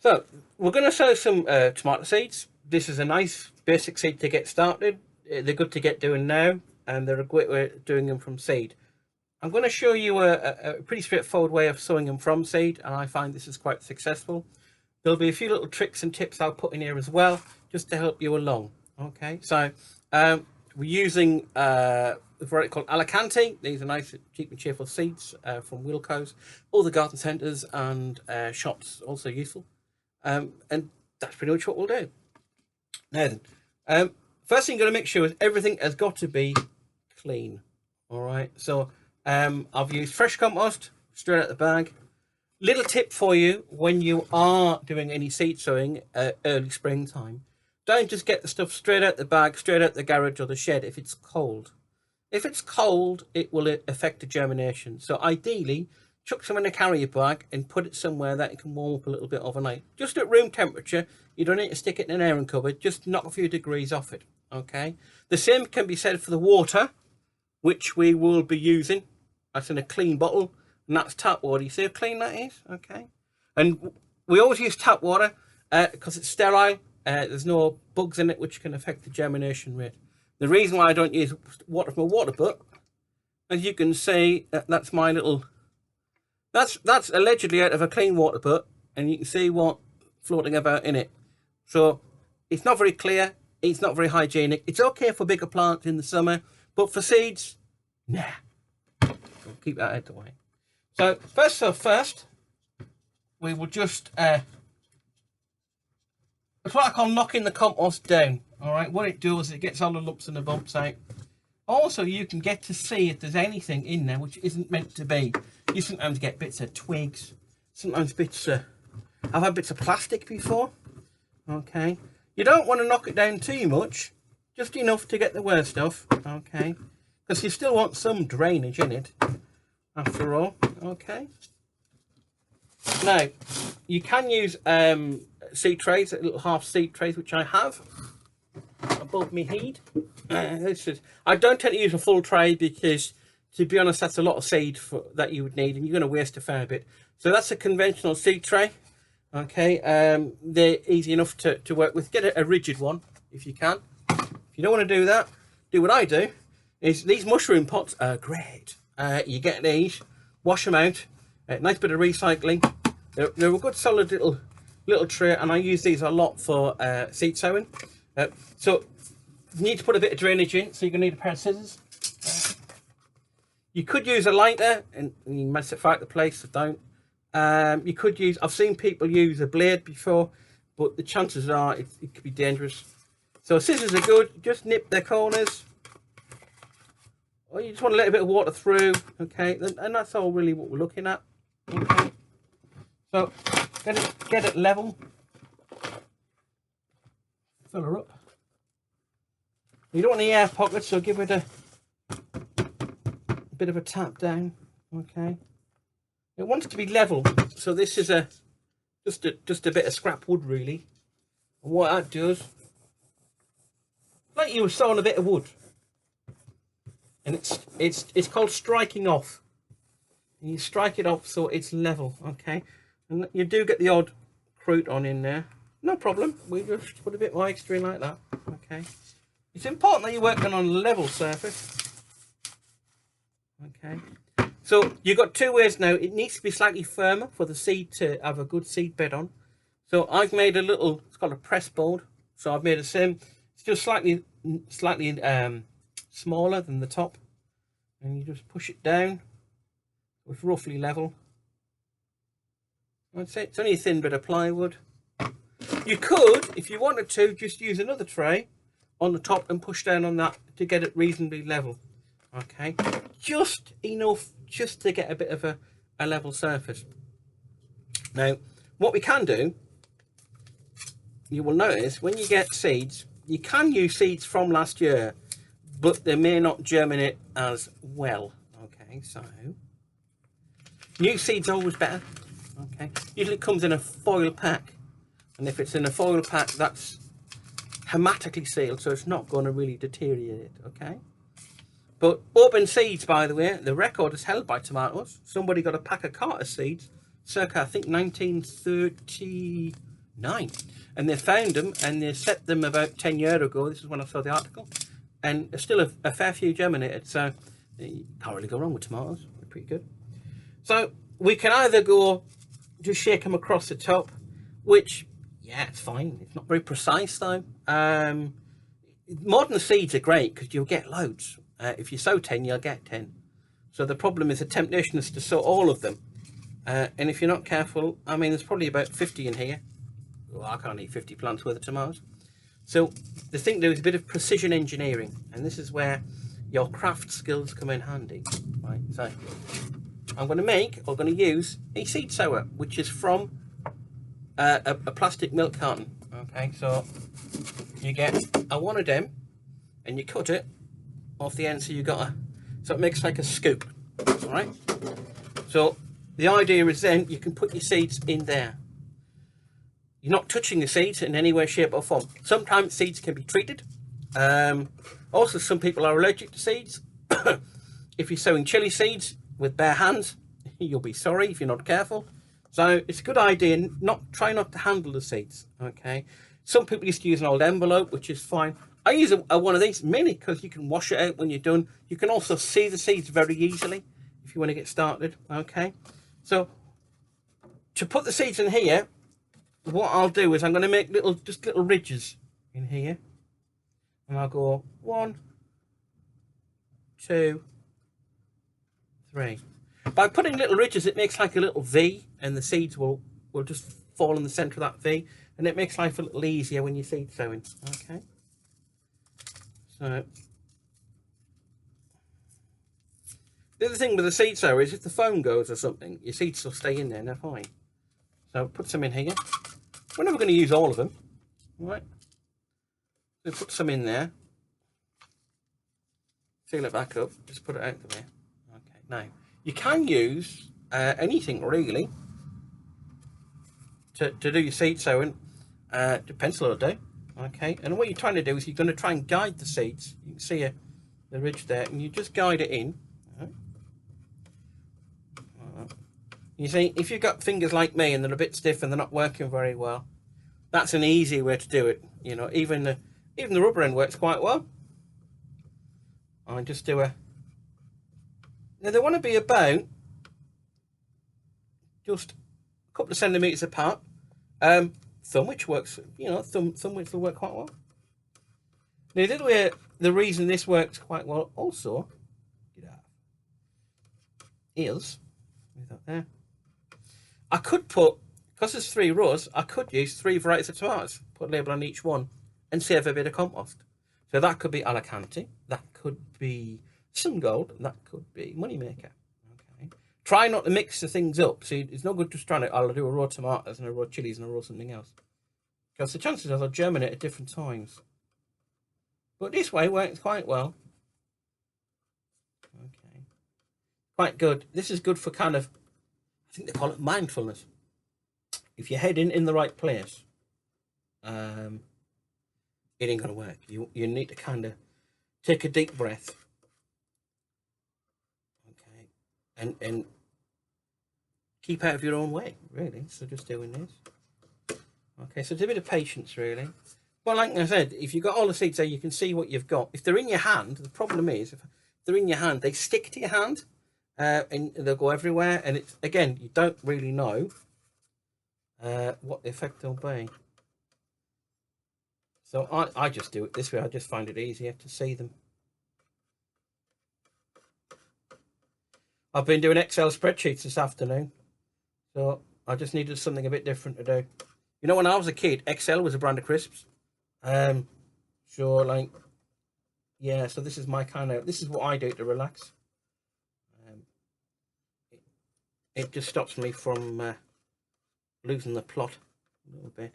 So we're going to sow some tomato seeds. This is a nice basic seed to get started. They're good to get doing now, and they're a great way of doing them from seed. I'm going to show you a pretty straightforward way of sowing them from seed, and I find this is quite successful. There'll be a few little tricks and tips I'll put in here as well, just to help you along. Okay, so we're using a variety called Alicante. These are nice, cheap and cheerful seeds from Wilco's. All the garden centres and shops also useful. And that's pretty much what we'll do. Now then, first thing you've got to make sure is everything has got to be clean. All right, so I've used fresh compost straight out the bag. Little tip for you when you are doing any seed sowing early springtime, don't just get the stuff straight out the bag, straight out the garage or the shed if it's cold. If it's cold, it will affect the germination. So ideally, chuck some in a carrier bag and put it somewhere that it can warm up a little bit overnight. Just at room temperature. You don't need to stick it in an airing cupboard. Just knock a few degrees off it. Okay. The same can be said for the water, which we will be using. That's in a clean bottle, and that's tap water. You see how clean that is? Okay. And we always use tap water because it's sterile. There's no bugs in it which can affect the germination rate. The reason why I don't use water from a water butt, as you can see, that's my little... That's allegedly out of a clean water butt, and you can see what floating about in it. So it's not very clear, it's not very hygienic. It's okay for bigger plants in the summer, but for seeds, nah. We'll keep that out of the way. So first, we will just it's what I call knocking the compost down. All right, what it does is it gets all the lumps and the bumps out. Also, you can get to see if there's anything in there which isn't meant to be. You sometimes get bits of twigs, sometimes bits of... I've had bits of plastic before. Okay. You don't want to knock it down too much, just enough to get the worst stuff. Okay. Because you still want some drainage in it, after all. Okay. Now, you can use seed trays, little half seed trays, which I have above my head. I don't tend to use a full tray because, to be honest, that's a lot of seed that you would need, and you're going to waste a fair bit. So that's a conventional seed tray. Okay, they're easy enough to work with. Get a rigid one if you can. If you don't want to do that, do what I do. Is these mushroom pots are great. You get these, wash them out, nice bit of recycling. They're a good solid little tray, and I use these a lot for seed sowing. So you need to put a bit of drainage in, so you're going to need a pair of scissors. You could use a lighter and you massify the place, so don't. You could use, I've seen people use a blade before, but the chances are it could be dangerous. So scissors are good, just nip their corners. Or you just want to let a bit of water through, okay, and that's all really what we're looking at. Okay. So get it level. Fill her up. You don't want any air pockets, so give it a bit of a tap down. Okay. It wants to be level, so this is just a bit of scrap wood really. And what that does, like you were sawing a bit of wood, and it's called striking off. And you strike it off so it's level. Okay, and you do get the odd crouton in there. No problem. We just put a bit more extra in like that. Okay. It's important that you're working on a level surface. Okay. So you've got two ways now. It needs to be slightly firmer for the seed to have a good seed bed on. So I've made a little, it's called a press board. So I've made a sim. It's just slightly smaller than the top. And you just push it down. It's roughly level. I'd say it's only a thin bit of plywood. You could, if you wanted to, just use another tray on the top and push down on that to get it reasonably level. Okay, just enough just to get a bit of a level surface. Now, what we can do, you will notice when you get seeds, you can use seeds from last year, but they may not germinate as well. Okay, so new seeds are always better. Okay, usually it comes in a foil pack, and if it's in a foil pack, that's hermetically sealed, so it's not going to really deteriorate. Okay. But open seeds, by the way, the record is held by tomatoes. Somebody got a pack of Carter seeds, circa, I think, 1930, 9. And they found them and they set them about 10 years ago. This is when I saw the article. And there's still a fair few germinated. So you can't really go wrong with tomatoes. They're pretty good. So we can either go just shake them across the top, which, yeah, it's fine. It's not very precise though. Modern seeds are great because you'll get loads. If you sow 10, you'll get 10. So the problem is the temptation is to sow all of them. And if you're not careful, I mean, there's probably about 50 in here. Well, I can't eat 50 plants worth of tomatoes. So the thing to do is a bit of precision engineering. And this is where your craft skills come in handy. Right, so I'm going to use a seed sower, which is from a plastic milk carton. Okay, so you get one of them and you cut it off the end, so so it makes like a scoop. All right, so the idea is then you can put your seeds in there. You're not touching the seeds in any way, shape or form. Sometimes seeds can be treated. Also, some people are allergic to seeds. If you're sowing chili seeds with bare hands, you'll be sorry if you're not careful. So it's a good idea try not to handle the seeds. Okay. Some people used to use an old envelope, which is fine. I use one of these mainly because you can wash it out when you're done. You can also see the seeds very easily if you want to get started. Okay. So to put the seeds in here, what I'll do is I'm going to make just little ridges in here, and I'll go 1, 2, 3. By putting little ridges, it makes like a little V, and the seeds will just fall in the center of that V, and it makes life a little easier when you're seed sowing. Okay. So the other thing with the seed sower is if the foam goes or something, your seeds will stay in there and they're fine. So put some in here. We're never going to use all of them, right? So put some in there. Seal it back up. Just put it out there. Okay. Now you can use anything really to do your seed sowing. The pencil will do. Okay. And what you're trying to do is you're going to try and guide the seeds. You can see the ridge there, and you just guide it in. You see, if you've got fingers like me and they're a bit stiff and they're not working very well, that's an easy way to do it. You know, even the rubber end works quite well. I just do now they want to be about just a couple of centimetres apart. Thumb width works, you know, thumb width will work quite well. Now the reason this works quite well also is with that there. I could put, because there's 3 rows, I could use 3 varieties of tomatoes, put a label on each one, and save a bit of compost. So that could be Alicante, that could be Sun Gold, and that could be Moneymaker. Okay. Try not to mix the things up. See, it's no good just trying to, I'll do a row of tomatoes and a row of chilies and a row of something else. Because the chances are they'll germinate at different times. But this way works quite well. Okay. Quite good. This is good for kind of, I think they call it mindfulness. If you're heading in the right place, it ain't gonna work. You need to kind of take a deep breath, okay, and keep out of your own way, really. So just doing this, okay. So it's a bit of patience, really. Well, like I said, if you've got all the seeds there, you can see what you've got. If they're in your hand, the problem is if they're in your hand, they stick to your hand. And they'll go everywhere, and it's again, you don't really know what the effect will be. So I just do it this way. I just find it easier to see them. I've been doing Excel spreadsheets this afternoon, so I just needed something a bit different to do. You know, when I was a kid, Excel was a brand of crisps. So like, yeah. So this is my this is what I do to relax. It just stops me from losing the plot a little bit.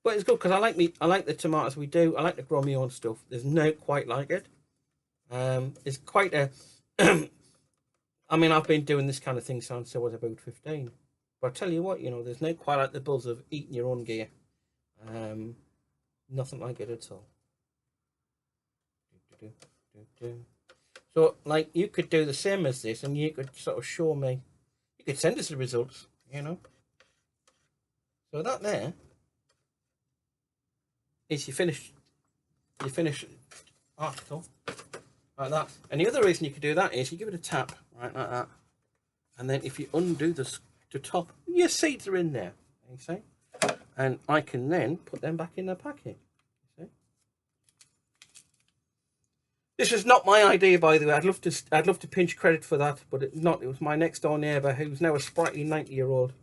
But it's good because I like the tomatoes we do. I like to grow my own stuff. There's no quite like it. It's quite a I mean, I've been doing this kind of thing since I was about 15. But I tell you what, you know, there's no quite like the buzz of eating your own gear. Nothing like it at all. So, like, you could do the same as this, and you could sort of show me. You could send us the results, you know. So that there is you finish article like that. And the other reason you can do that is you give it a tap, right, like that. And then if you undo the top, your seeds are in there, you see? And I can then put them back in the packet. See? This is not my idea, by the way. I'd love to pinch credit for that, but it's not. It was my next door neighbour, who's now a sprightly 90-year-old,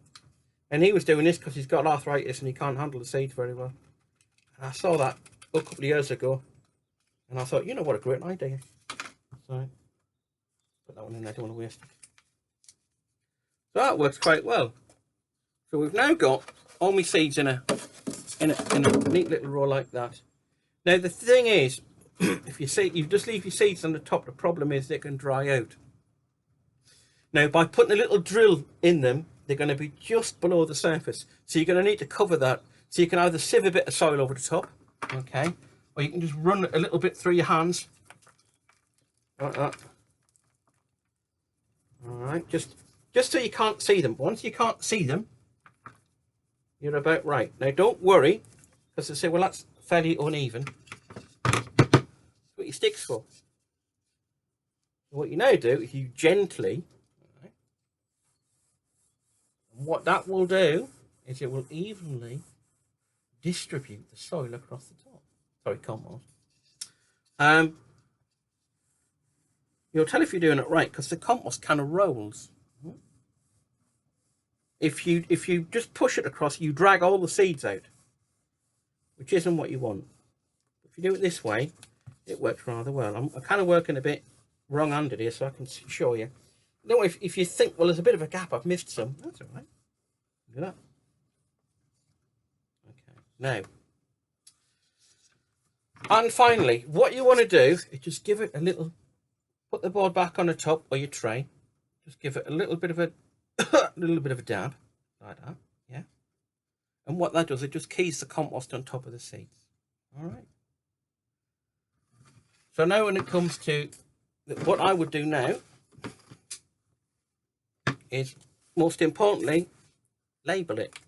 and he was doing this because he's got arthritis and he can't handle the seeds very well. And I saw that a couple of years ago, and I thought, you know what, a great idea. So put that one in there. I don't want to waste it. So that works quite well. So we've now got all my seeds in a neat little row like that. Now the thing is, if you see, you just leave your seeds on the top, the problem is they can dry out. Now by putting a little drill in them, they're going to be just below the surface. So you're going to need to cover that. So you can either sieve a bit of soil over the top, okay, or you can just run a little bit through your hands, like that. All right, just so you can't see them. Once you can't see them, you're about right. Now don't worry, because they say, well, that's fairly uneven. That's what your stick's for. So what you now do is you gently, right, and what that will do is it will evenly distribute the soil across the top. Sorry, compost. You'll tell if you're doing it right, because the compost kind of rolls. If you just push it across, you drag all the seeds out, which isn't what you want. If you do it this way, it works rather well. I'm kind of working a bit wrong-handed here, so I can show you. No, if you think, well, there's a bit of a gap, I've missed some. That's all right. Look at that. Okay. Now, and finally, what you want to do is just give it a little. Put the board back on the top or your tray. Just give it a little bit of a dab, like that, yeah. And what that does, it just keys the compost on top of the seeds. All right. So now when it comes to what I would do now is, most importantly, label it.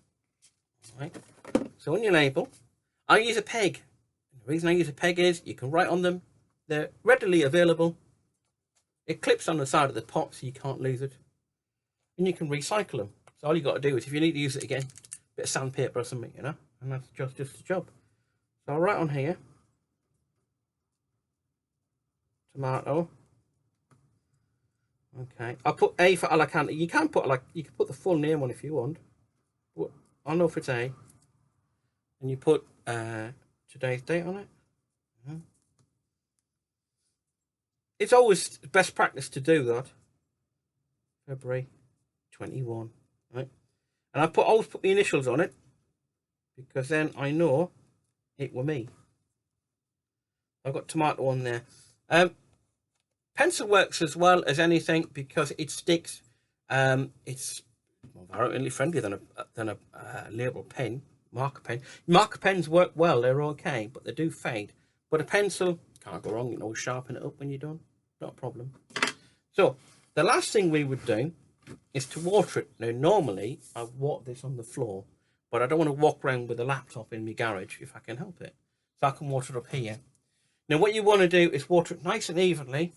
All right. So when you label, I use a peg. The reason I use a peg is you can write on them. They're readily available. It clips on the side of the pot so you can't lose it. And you can recycle them. So all you got to do is, if you need to use it again, a bit of sandpaper or something, you know, and that's just the job. So I'll write on here, tomato. Okay, I'll put A for Alicante. You can put the full name on if you want. But I'll know if it's A. And you put today's date on it. It's always best practice to do that. February 21, right? And I always put the initials on it, because then I know it were me. I've got tomato on there. Pencil works as well as anything because it sticks. It's more environmentally friendly than a label pen, marker pen. Marker pens work well; they're okay, but they do fade. But a pencil, can't go wrong. You can always sharpen it up when you're done. Not a problem. So the last thing we would do is to water it. Now normally I water this on the floor, but I don't want to walk around with a laptop in my garage if I can help it. So I can water it up here. Now what you want to do is water it nice and evenly,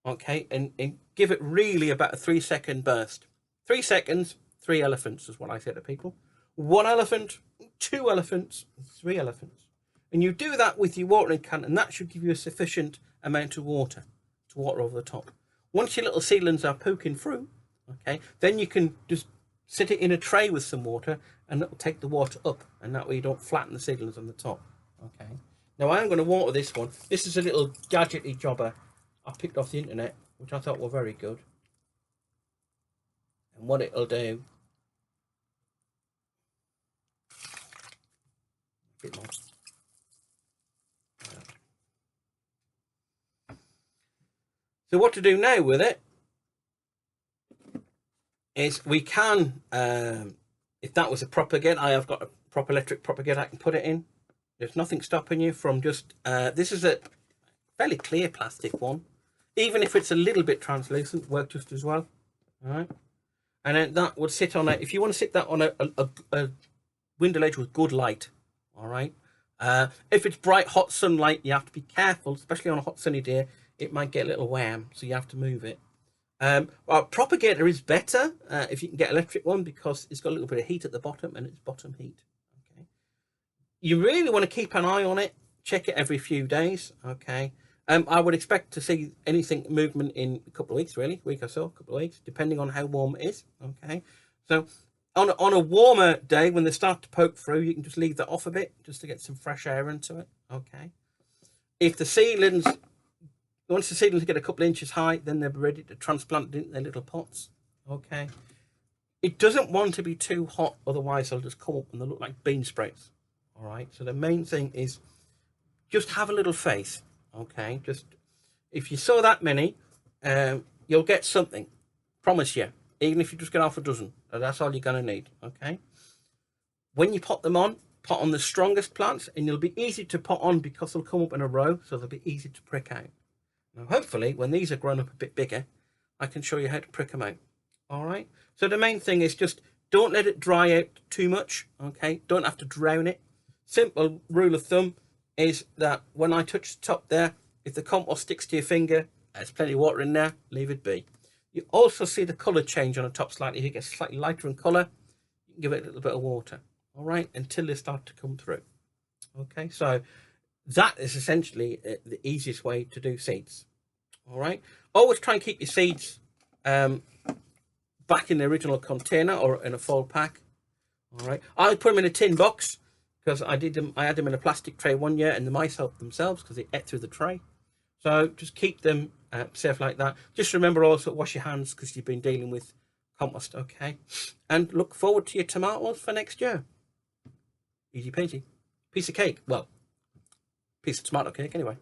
okay, and give it really about a 3-second burst. 3 seconds, 3 elephants is what I say to people. 1 elephant, 2 elephants, 3 elephants. And you do that with your watering can, and that should give you a sufficient amount of water to water over the top. Once your little seedlings are poking through, okay, then you can just sit it in a tray with some water, and it'll take the water up, and that way you don't flatten the seedlings on the top. Okay. Now I am going to water this one. This is a little gadgety jobber I picked off the internet, which I thought were very good. And what it'll do, a bit more. So what to do now with it is we can, if that was a propagator, I have got a proper electric propagator I can put it in. There's nothing stopping you from just, this is a fairly clear plastic one. Even if it's a little bit translucent, work just as well. All right. And then that would sit on a, if you want to sit that on a window ledge with good light, all right, If it's bright hot sunlight, you have to be careful, especially on a hot sunny day. It might get a little warm, so you have to move it. Our propagator is better if you can get electric one, because it's got a little bit of heat at the bottom, and it's bottom heat. Okay, you really want to keep an eye on it. Check it every few days. Okay, I would expect to see anything movement in a couple of weeks, really, week or so, a couple of weeks, depending on how warm it is. Okay, so on a warmer day when they start to poke through, you can just leave that off a bit just to get some fresh air into it. Okay, if the seedlings, once the seedlings get a couple of inches high, then they're ready to transplant into their little pots. Okay, it doesn't want to be too hot, otherwise they'll just come up and they look like bean sprouts. All right, so the main thing is just have a little faith. Okay, just if you sow that many, you'll get something. Promise you. Even if you just get half a dozen, that's all you're going to need. Okay, when you pot them on, pot on the strongest plants, and they'll be easy to pot on because they'll come up in a row, so they'll be easy to prick out. Now hopefully when these are grown up a bit bigger, I can show you how to prick them out. All right, so the main thing is just don't let it dry out too much. Okay, don't have to drown it. Simple rule of thumb is that when I touch the top there, if the compost sticks to your finger, there's plenty of water in there, leave it be. You also see the colour change on the top slightly. If it gets slightly lighter in colour, you can give it a little bit of water, all right, until they start to come through. Okay, so that is essentially the easiest way to do seeds. All right, always try and keep your seeds back in the original container or in a full pack. All right, I put them in a tin box because I had them in a plastic tray one year, and the mice helped themselves because they ate through the tray. So just keep them safe like that. Just remember also wash your hands because you've been dealing with compost. Okay, and look forward to your tomatoes for next year. Easy peasy. Piece of cake. Well, piece of tomato cake anyway.